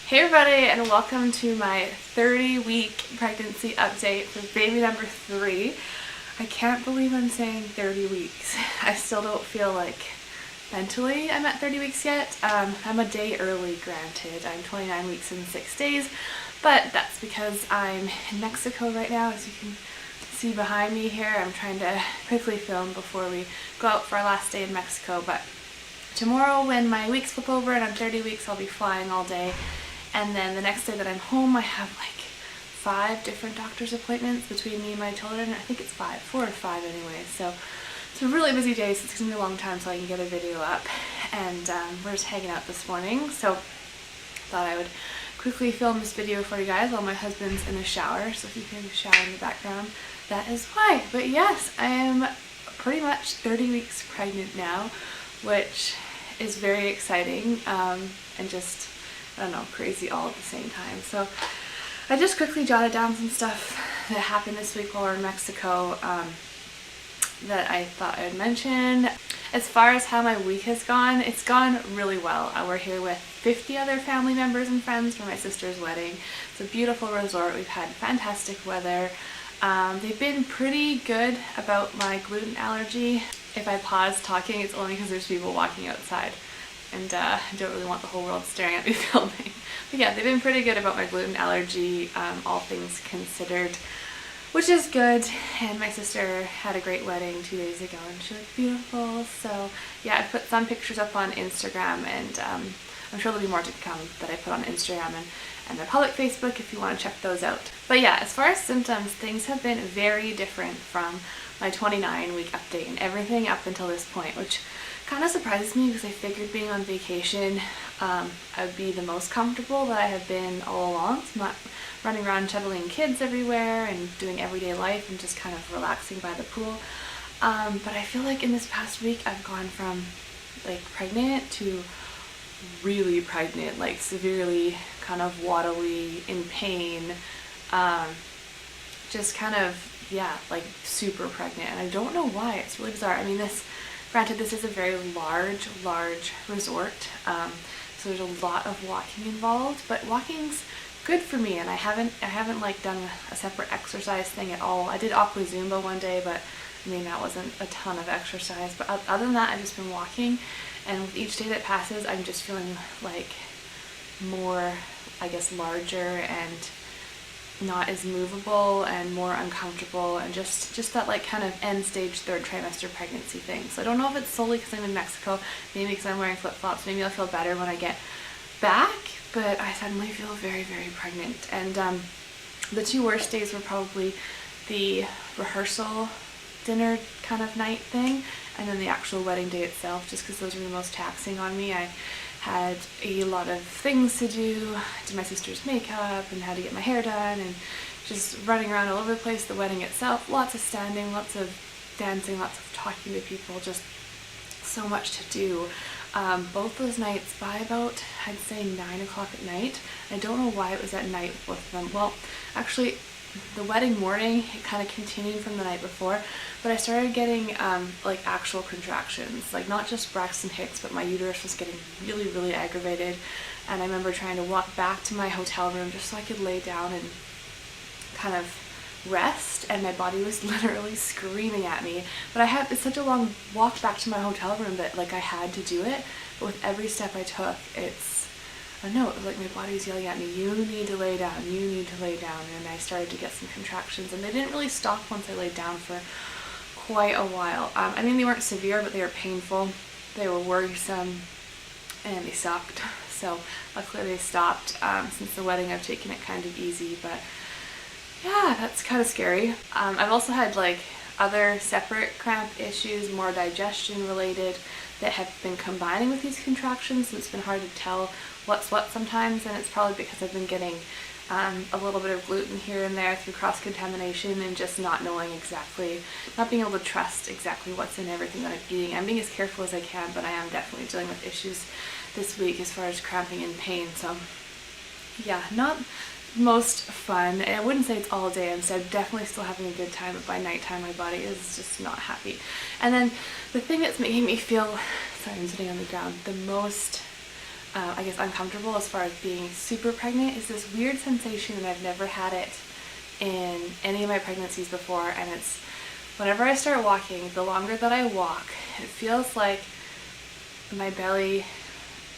Hey everybody, and welcome to my 30-week pregnancy update for baby number 3. I can't believe I'm saying 30 weeks. I still don't feel like mentally I'm at 30 weeks yet. I'm a day early, granted. I'm 29 weeks and 6 days, but that's because I'm in Mexico right now. As you can see behind me here, I'm trying to quickly film before we go out for our last day in Mexico. But tomorrow, when my weeks flip over and I'm 30 weeks, I'll be flying all day. And then the next day that I'm home, I have like 5 different doctor's appointments between me and my children. I think it's 4 or 5 anyway. So it's a really busy day, so it's going to be a long time till I can get a video up. And we're just hanging out this morning, so thought I would quickly film this video for you guys while my husband's in the shower. So if you hear the shower in the background, that is why. But yes, I am pretty much 30 weeks pregnant now, which is very exciting and just, I don't know, crazy all at the same time. So I just quickly jotted down some stuff that happened this week while we were in Mexico that I thought I'd mention. As far as how my week has gone, it's gone really well. We're here with 50 other family members and friends for my sister's wedding. It's a beautiful resort. We've had fantastic weather. They've been pretty good about my gluten allergy. If I pause talking, it's only because there's people walking outside. And I don't really want the whole world staring at me filming. But yeah, they've been pretty good about my gluten allergy, all things considered, which is good. And my sister had a great wedding 2 days ago and she looked beautiful. So yeah, I put some pictures up on Instagram, and I'm sure there'll be more to come that I put on Instagram and my public Facebook if you want to check those out. But yeah, as far as symptoms, things have been very different from my 29-week update and everything up until this point, which kind of surprises me because I figured being on vacation I would be the most comfortable that I have been all along. So I'm not running around shuttling kids everywhere and doing everyday life and just kind of relaxing by the pool. But I feel like in this past week I've gone from like pregnant to really pregnant, like severely kind of waddly, in pain, just kind of, yeah, like super pregnant. And I don't know why. It's really bizarre. I mean, granted, this is a very large resort, so there's a lot of walking involved, but walking's good for me, and I haven't like done a separate exercise thing at all. I did aqua Zumba one day, but I mean, that wasn't a ton of exercise. But other than that, I've just been walking, and with each day that passes, I'm just feeling like more, I guess, larger and not as movable and more uncomfortable, and just that like kind of end stage 3rd trimester pregnancy thing. So I don't know if it's solely because I'm in Mexico, maybe because I'm wearing flip-flops, maybe I'll feel better when I get back, but I suddenly feel very, very pregnant. And the 2 worst days were probably the rehearsal dinner kind of night thing and then the actual wedding day itself, just because those were the most taxing on me. I had a lot of things to do. I did my sister's makeup and had to get my hair done and just running around all over the place. The wedding itself, lots of standing, lots of dancing, lots of talking to people, just so much to do. Both those nights by about, I'd say 9 o'clock at night. I don't know why it was at night with them. Well, actually, the wedding morning, it kind of continued from the night before, but I started getting like actual contractions, like not just Braxton Hicks, but my uterus was getting really, really aggravated. And I remember trying to walk back to my hotel room just so I could lay down and kind of rest, and my body was literally screaming at me. But it's such a long walk back to my hotel room that like I had to do it, but with every step I took, I don't know, it was like my body was yelling at me, you need to lay down, you need to lay down. And I started to get some contractions, and they didn't really stop once I laid down for quite a while. I mean, they weren't severe, but they were painful, they were worrisome, and they sucked. So luckily they stopped. Since the wedding, I've taken it kind of easy, but yeah, that's kind of scary. I've also had like other separate cramp issues, more digestion related, that have been combining with these contractions, so it's been hard to tell what's what sometimes, and it's probably because I've been getting a little bit of gluten here and there through cross-contamination and just not knowing exactly, not being able to trust exactly what's in everything that I'm eating. I'm being as careful as I can, but I am definitely dealing with issues this week as far as cramping and pain. So yeah, not most fun. I wouldn't say it's all day. I'm definitely still having a good time, but by nighttime my body is just not happy. And then the thing that's making me feel, sorry, I'm sitting on the ground, the most I guess uncomfortable as far as being super pregnant is this weird sensation, and I've never had it in any of my pregnancies before, and it's whenever I start walking, the longer that I walk, it feels like my belly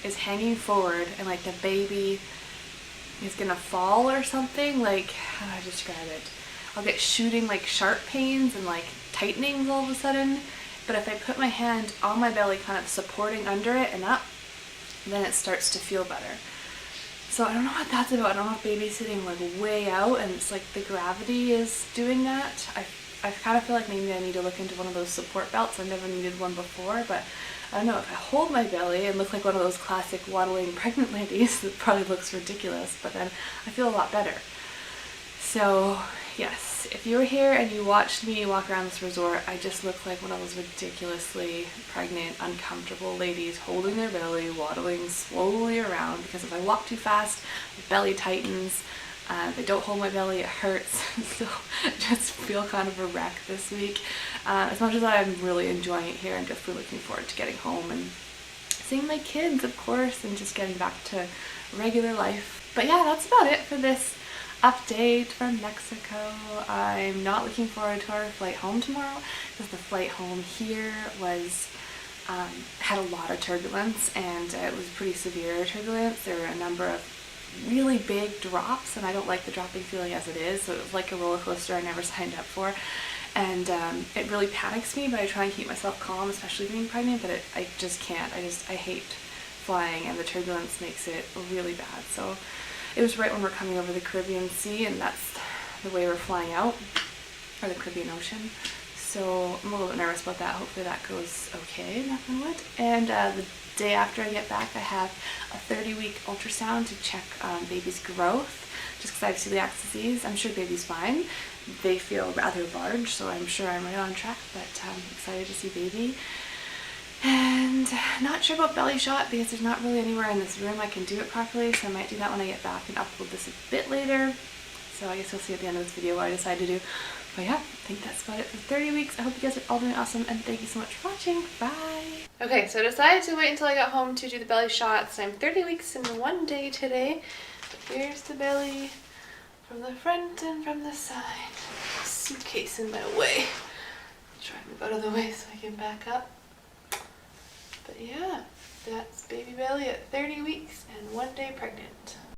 is hanging forward and like the baby is gonna fall or something. Like, how do I describe it? I'll get shooting like sharp pains and like tightenings all of a sudden, but if I put my hand on my belly kind of supporting under it and up, then it starts to feel better. So I don't know what that's about. I don't know if baby's sitting like way out and it's like the gravity is doing that. I kind of feel like maybe I need to look into one of those support belts. I've never needed one before, but I don't know, if I hold my belly and look like one of those classic waddling pregnant ladies, it probably looks ridiculous, but then I feel a lot better. So yes, if you were here and you watched me walk around this resort, I just look like one of those ridiculously pregnant, uncomfortable ladies holding their belly, waddling slowly around, because if I walk too fast, my belly tightens. If I don't hold my belly, it hurts. So I just feel kind of a wreck this week. As much as I'm really enjoying it here, I'm definitely looking forward to getting home and seeing my kids, of course, and just getting back to regular life. But yeah, that's about it for this update from Mexico. I'm not looking forward to our flight home tomorrow, because the flight home here was had a lot of turbulence, and it was pretty severe turbulence. There were a number of really big drops, and I don't like the dropping feeling as it is, so it was like a roller coaster I never signed up for, and it really panics me, but I try and keep myself calm, especially being pregnant, but I just can't. I hate flying, and the turbulence makes it really bad. So it was right when we're coming over the Caribbean Sea, and that's the way we're flying out, or the Caribbean Ocean. So I'm a little bit nervous about that. Hopefully that goes okay, knock on wood. And the day after I get back, I have a 30-week ultrasound to check baby's growth, just because I have celiac disease. I'm sure baby's fine. They feel rather large, so I'm sure I'm right on track, but I'm excited to see baby. And not sure about belly shot, because there's not really anywhere in this room I can do it properly, so I might do that when I get back and upload this a bit later. So I guess you'll see at the end of this video what I decide to do. But yeah, I think that's about it for 30 weeks. I hope you guys are all doing awesome, and thank you so much for watching. Bye! Okay, so I decided to wait until I got home to do the belly shots. I'm 30 weeks and 1 day today. But here's the belly from the front and from the side. Suitcase in my way. Try to move out of the way so I can back up. But yeah, that's baby belly at 30 weeks and 1 day pregnant.